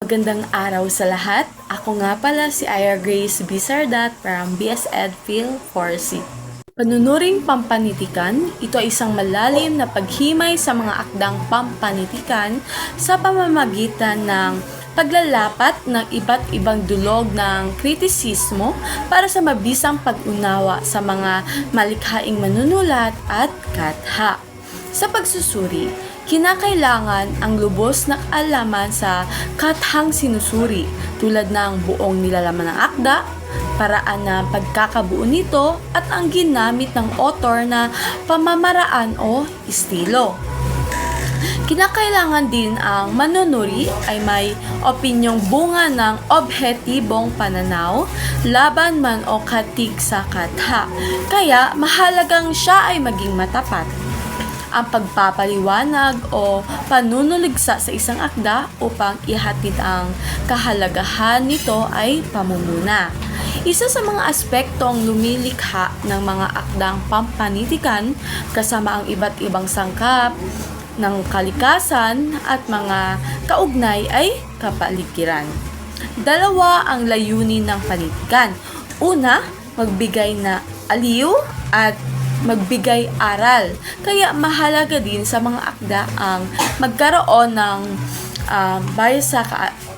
Magandang araw sa lahat. Ako nga pala si Ira Grace Bizardat from BSED Phil 4C. Panunuring pampanitikan, ito ay isang malalim na paghimay sa mga akdang pampanitikan sa pamamagitan ng paglalapat ng iba't ibang dulog ng kritisismo para sa mabisang pag-unawa sa mga malikhaing manunulat at katha. Sa pagsusuri, kinakailangan ang lubos na kaalaman sa kathang sinusuri tulad ng buong nilalaman ng akda, paraan na pagkakabuo nito at ang ginamit ng author na pamamaraan o estilo. Kinakailangan din ang manunuri ay may opinyong bunga ng obhetibong pananaw, laban man o katig sa katha, kaya mahalagang siya ay maging matapat. Ang pagpapaliwanag o panunuligsa sa isang akda upang ihatid ang kahalagahan nito ay pamumuna. Isa sa mga aspektong lumilikha ng mga akdang pampanitikan kasama ang iba't ibang sangkap ng kalikasan at mga kaugnay ay kapaligiran. Dalawa ang layunin ng panitikan. Una, magbigay na aliw at magbigay aral. Kaya mahalaga din sa mga akda ang magkaroon ng bias sa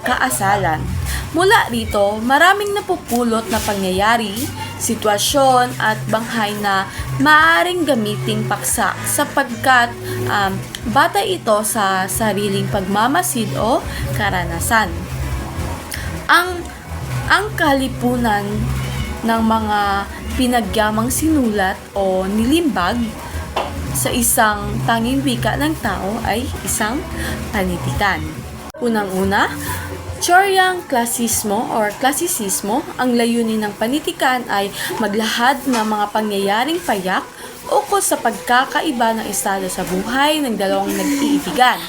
kaasalan. Mula rito, maraming napupulot na pangyayari, sitwasyon at banghay na maaaring gamiting paksa sapagkat batay ito sa sariling pagmamasid o karanasan. Ang kalipunan ng mga pinagyamang sinulat o nilimbag sa isang tanging wika ng tao ay isang panitikan. Unang-una, teoryang klasismo or klasisismo, ang layunin ng panitikan ay maglahad ng mga pangyayaring payak ukol sa pagkakaiba ng estado sa buhay ng dalawang nag-iibigan.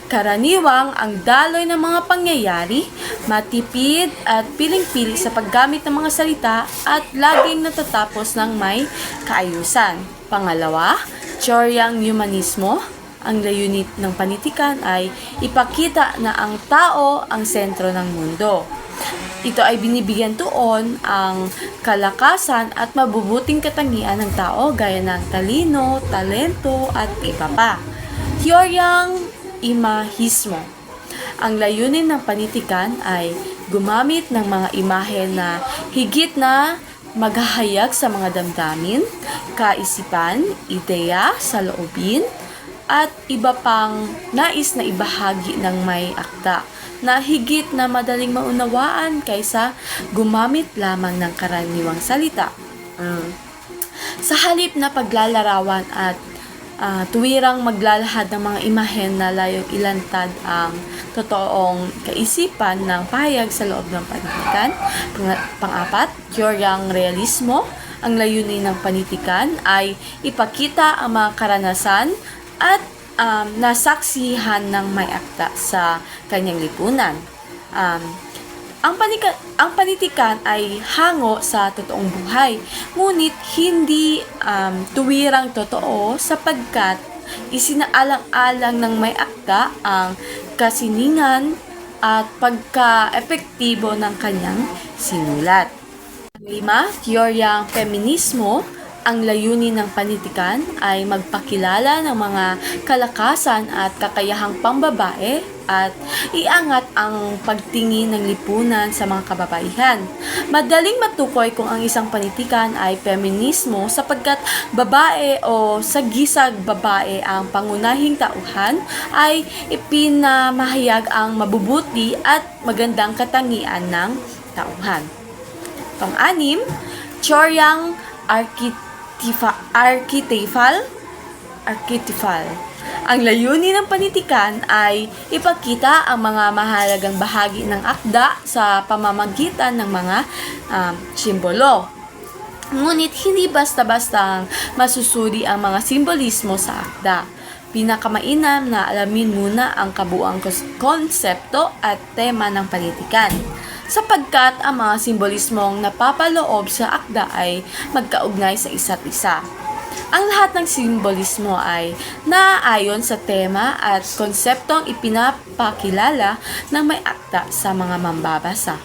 Karaniwang ang daloy ng mga pangyayari, matipid at piling-pili sa paggamit ng mga salita at laging natatapos ng may kaayusan. Pangalawa, teoryang humanismo. Ang layunin ng panitikan ay ipakita na ang tao ang sentro ng mundo. Ito ay binibigyan tuon ang kalakasan at mabubuting katangian ng tao gaya ng talino, talento at iba pa. Teoryang imahismo. Ang layunin ng panitikan ay gumamit ng mga imahe na higit na maghahayag sa mga damdamin, kaisipan, ideya, saloobin, at iba pang nais na ibahagi ng may akda na higit na madaling maunawaan kaysa gumamit lamang ng karaniwang salita. Sa halip na paglalarawan at tuwirang maglalahad ng mga imahen na layong ilantad ang totoong kaisipan ng pahayag sa loob ng panitikan. Pang-apat, teoryang realismo. Ang layunin ng panitikan ay ipakita ang mga karanasan at nasaksihan ng may akda sa kanyang lipunan. Ang panitikan ay hango sa totoong buhay, ngunit hindi tuwirang totoo sapagkat isinaalang-alang ng may akda ang kasiningan at pagka-epektibo ng kanyang sinulat. 5. Teoryang feminismo. Ang layunin ng panitikan ay magpakilala ng mga kalakasan at kakayahang pambabae at iangat ang pagtingin ng lipunan sa mga kababaihan. Madaling matukoy kung ang isang panitikan ay feminismo sapagkat babae o sagisag babae ang pangunahing tauhan ay ipinamahayag ang mabubuti at magandang katangian ng tauhan. Pang-anim, teoryang archetypal. Ang layunin ng panitikan ay ipakita ang mga mahalagang bahagi ng akda sa pamamagitan ng mga simbolo. Ngunit hindi basta-basta masusuri ang mga simbolismo sa akda. Pinakamainam na alamin muna ang kabuuang konsepto at tema ng panitikan, sapagkat ang mga simbolismong napapaloob sa akda ay magkaugnay sa isa't isa. Ang lahat ng simbolismo ay naaayon sa tema at konseptong ipinapakilala ng may akda sa mga mambabasa.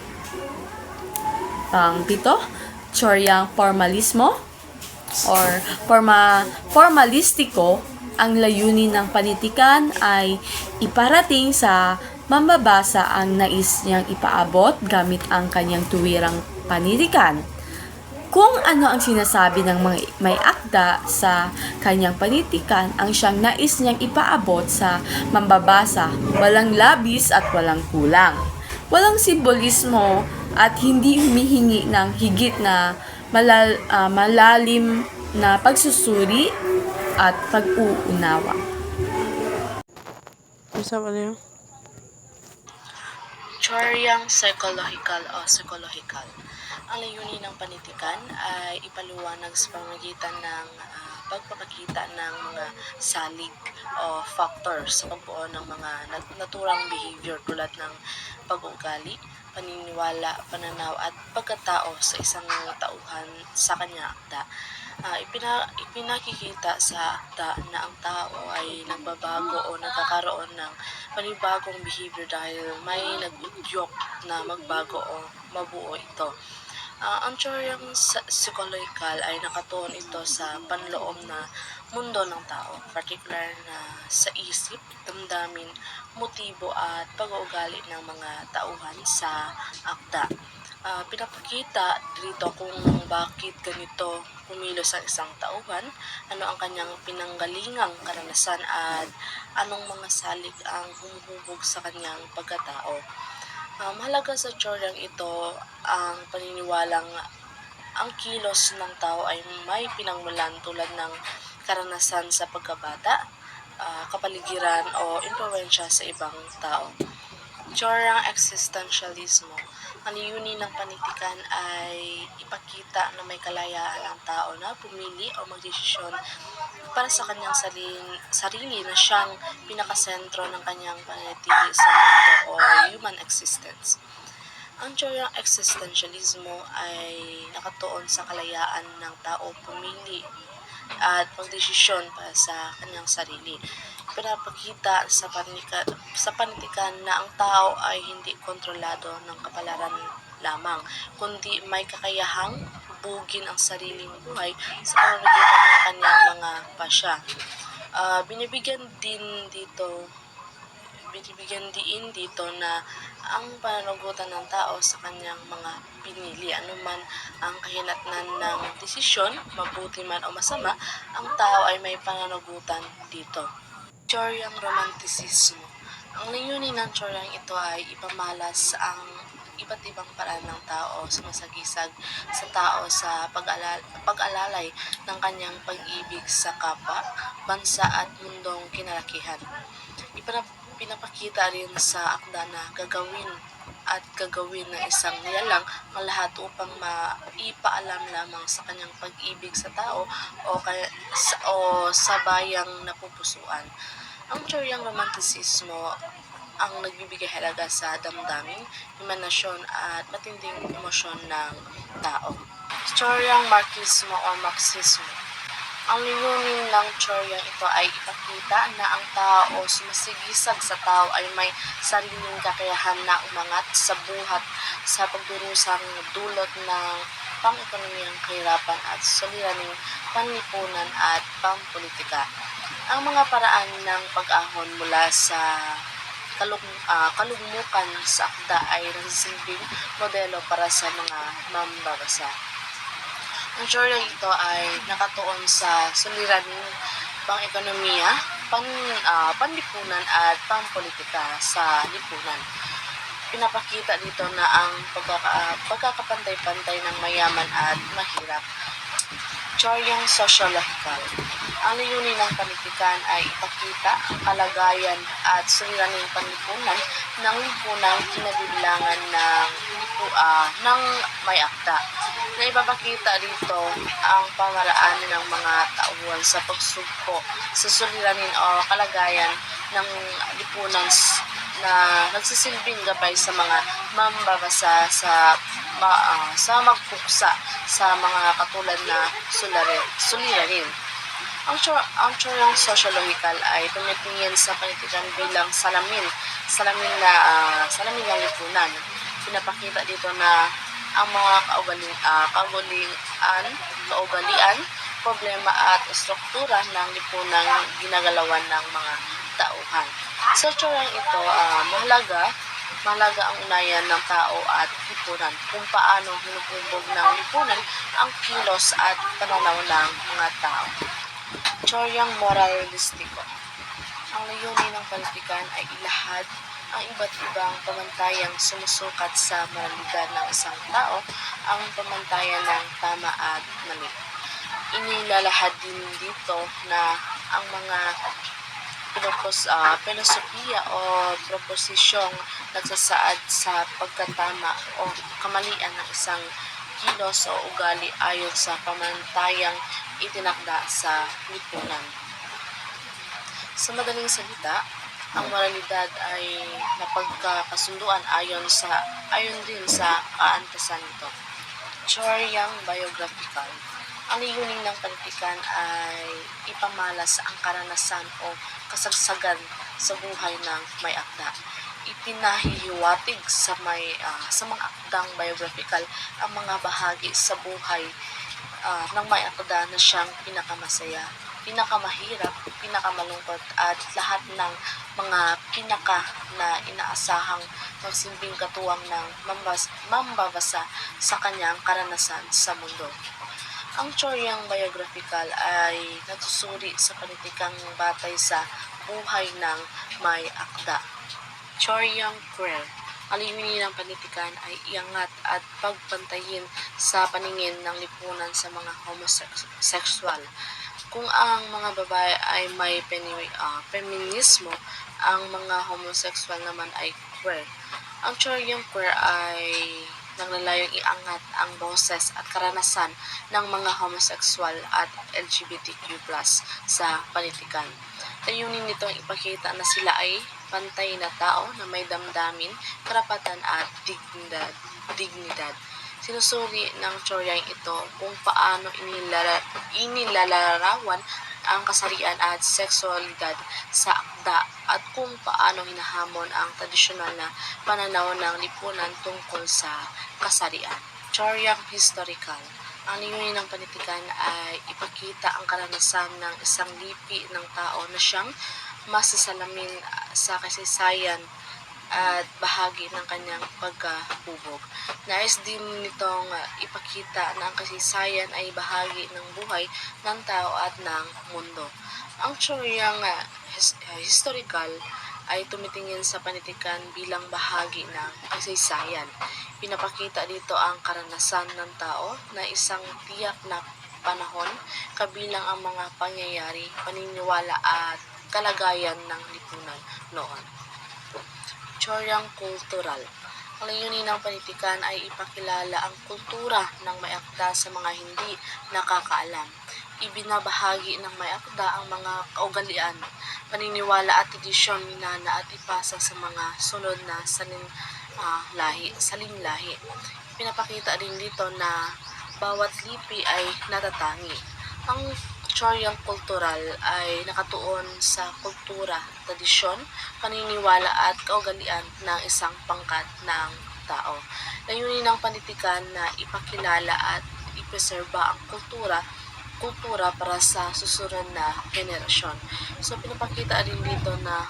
Pang-pito, tsoryang formalismo or formalistiko. Ang layunin ng panitikan ay iparating sa mambabasa ang nais niyang ipaabot gamit ang kanyang tuwirang panitikan. Kung ano ang sinasabi ng may akda sa kanyang panitikan ang siyang nais niyang ipaabot sa mambabasa, walang labis at walang kulang. Walang simbolismo at hindi humihingi ng higit na malalim na pagsusuri at pag-uunawa. Tsoryang psychological o psychological. Ang layunin ng panitikan ay ipaliwanag sa pamamagitan ng pagpapakita ng mga salig o factors sa pagbuo ng mga naturang behavior tulad ng pag-uugali, paniniwala, pananaw at pagkatao sa isang tauhan sa kanya akda. Ipinakikita sa akda na ang tao ay nagbabago o nagkakaroon ng panibagong behavior dahil may nag-udyok na magbago o mabuo ito. Ang tsoryang psychological ay nakatuon ito sa panloob na mundo ng tao, particular na sa isip, damdamin, motibo at pag-uugali ng mga tauhan sa akda. Pinapakita dito kung bakit ganito kumilos ang isang tauhan, ano ang kanyang pinanggalingang karanasan at anong mga salik ang humuhubog sa kanyang pagkatao. Mahalaga sa tsoryang ito ang paniniwalang ang kilos ng tao ay may pinangmulan tulad ng karanasan sa pagkabata, kapaligiran o impluwensya sa ibang tao. Tsoryang existentialismo. Ang layunin ng panitikan ay ipakita na may kalayaan ang tao na pumili o magdesisyon para sa kanyang sarili na siyang pinakasentro ng kanyang pananatili sa mundo o human existence. Ang tsoryang existentialismo ay nakatuon sa kalayaan ng tao pumili at magdesisyon para sa kanyang sarili. Pinapakita sa panitikan na ang tao ay hindi kontrolado ng kapalaran lamang, kundi may kakayahang hubugin ang sariling buhay sa pamamagitan ng kanyang mga pasya. Binibigyan diin dito na ang pananagutan ng tao sa kanyang mga pinili, anuman ang kahinatnan ng desisyon, mabuti man o masama, ang tao ay may pananagutan dito. Tsoryang romanticismo. Ang layunin ng tsoryang ito ay ipamalas ang iba't ibang paraan ng tao sumasagisag sa tao sa pag-alalay ng kanyang pag-ibig sa kapwa, bansa at mundong kinalakihan. Pinapakita rin sa akda na gagawin ng isang nilalang ang lahat upang maipaalam lamang sa kanyang pag-ibig sa tao o sa bayang napupusuan. Ang tsoryang romanticismo ang nagbibigay halaga sa damdamin, imanasyon at matinding emosyon ng tao. Tsoryang marxismo o marxismo. Ang layunin ng tsoryang ito ay ipakita na ang tao o sumasigisag sa tao ay may sariling kakayahan na umangat sa buhat sa pagdurusang dulot ng pang-ekonomiyang kahirapan at suliraning panlipunan at pampolitika. Ang mga paraan ng pag-ahon mula sa kalugmukan sa akda ay nagsisilbing modelo para sa mga mambabasa. Ang tsoryang ito ay nakatuon sa suliraning pang-ekonomiya, panlipunan at pampolitika sa lipunan. Pinapakita dito na ang pagkakapantay-pantay ng mayaman at mahirap. Tsoryang sociological. Ang layunin ng panitikan ay ipakita ang kalagayan at suliraning panlipunan ng lipunang kinabibilangan ng may akda. Na ipapakita dito ang pamaraan ng mga tauhan sa pagsugpo sa suliranin o kalagayan ng lipunan na nagsisilbing gabay sa mga mambabasa sa magpuksa sa mga katulad na suliranin. Ang teoryang sosyologikal ay tumitingin sa panitikan bilang salamin ng lipunan. Pinapakita dito na ang mga kaugalian, problema at struktura ng lipunang ginagalawan ng mga tauhan. Sa teoryang ito, mahalaga ang unayan ng tao at lipunan kung paano hinuhubog ng lipunan ang kilos at pananaw ng mga tao. Teoryang moralistiko. Ang layunin ng panitikan ay ilahad ang iba't ibang pamantayang sumusukat sa moralidad ng isang tao, ang pamantayan ng tama at mali. Inilalahad din dito na ang mga filosofiya o proposisyong nagsasaad sa pagkatama o kamalian ng isang kilos o ugali ayon sa pamantayang itinakda sa lipunan. Sa madaling salita, ang moralidad ay napagkakasunduan ayon din sa kaantasan nito. Teoryang biographical. Ang layunin ng panitikan ay ipamalas ang karanasan o kasagsagan sa buhay ng may akda. Ipinahihiwatig sa mga akdang biographical ang mga bahagi sa buhay ng may akda na siyang pinakamasaya, pinakamahirap, pinakamalungkot at lahat ng mga na inaasahang magsilbing katuwang ng mambabasa sa kanyang karanasan sa mundo. Ang teoryang biographical ay nagsusuri sa panitikang batay sa buhay ng may akda. Teoryang queer. Ang layunin ng panitikan ay iangat at pagpantayin sa paningin ng lipunan sa mga homosexual. Kung ang mga babae ay may feminismo, ang mga homosexual naman ay queer. Ang teoryang queer ay naglalayong iangat ang boses at karanasan ng mga homosexual at LGBTQ+ sa panitikan. Layunin nito ang ipakita na sila ay pantay na tao na may damdamin, karapatan at dignidad. Sinusuri ng teoryang ito kung paano inilalarawan ang kasarian at sexualidad sa akda at kung paano hinahamon ang tradisyonal na pananaw ng lipunan tungkol sa kasarian. Teoryang historical. Ang layunin ng panitikan ay ipakita ang karanasan ng isang lipi ng tao na siyang masasalamin sa kasaysayan at bahagi ng kanyang pagkahubog. Nais din nitong ipakita na ang kasaysayan ay bahagi ng buhay ng tao at ng mundo. Ang teoryang historical ay tumitingin sa panitikan bilang bahagi ng kasaysayan. Pinapakita dito ang karanasan ng tao na isang tiyak na panahon, kabilang ang mga pangyayari, paniniwala at kalagayan ng lipunan noon. Teoryang kultural. Ang layunin ng panitikan ay ipakilala ang kultura ng may akda sa mga hindi nakakaalam. Ibinabahagi ng may akda ang mga kaugalian, paniniwala at tradisyon minana at ipasa sa mga sunod na salinlahi. Pinapakita din dito na bawat lipi ay natatangi. Ang teoryang kultural ay nakatuon sa kultura, tradisyon, paniniwala at kaugalian ng isang pangkat ng tao. Layunin ng panitikan na ipakilala at ipreserba ang kultura para sa susunod na henerasyon. So pinapakita din dito na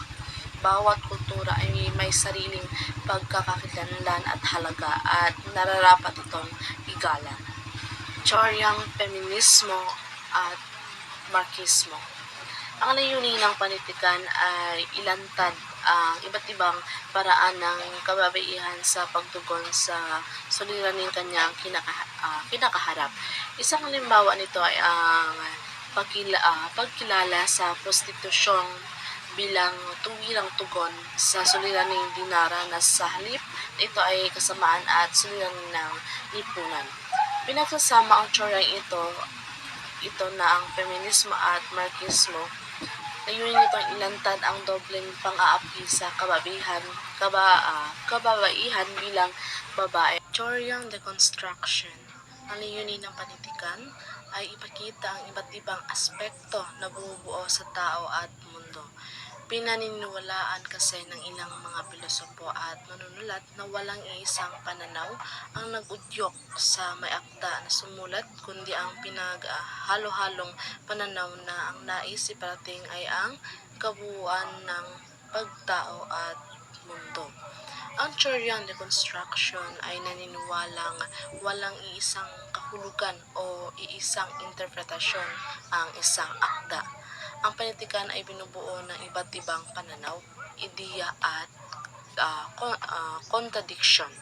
bawat kultura ay may sariling pagkakakilanlan at halaga at nararapat itong igalang. Teoryang feminismo at marxismo. Ang layunin ng panitikan ay ilantad ang iba't ibang paraan ng kababaihan sa pagtugon sa suliraning kanyang kinakaharap. Isang halimbawa nito ay ang pagkilala sa prostitusyong bilang tuwirang tugon sa suliraning dinaranas sa halip na ito ay kasamaan at suliraning ng lipunan. Pinagsasama ang teoryang ito na ang feminismo at marxismo. Layunin nitong ilantad ang dobleng pang-aapi sa kababaihan bilang babae. Teoryang deconstruction. Ang layunin ng panitikan ay ipakita ang iba't ibang aspekto na bumubuo sa tao at mundo. Pinaniniwalaan kasi ng ilang mga pilosopo at manunulat na walang iisang pananaw ang nag-udyok sa may akda na sumulat, kundi ang halo-halong pananaw na ang nais iparating ay ang kabuuan ng pagtao at mundo. Ang Chorean Reconstruction ay naniniwalang walang iisang kahulugan o iisang interpretasyon ang isang akda. Ang panitikan ay binubuo ng iba't ibang pananaw, ideya at contradiction.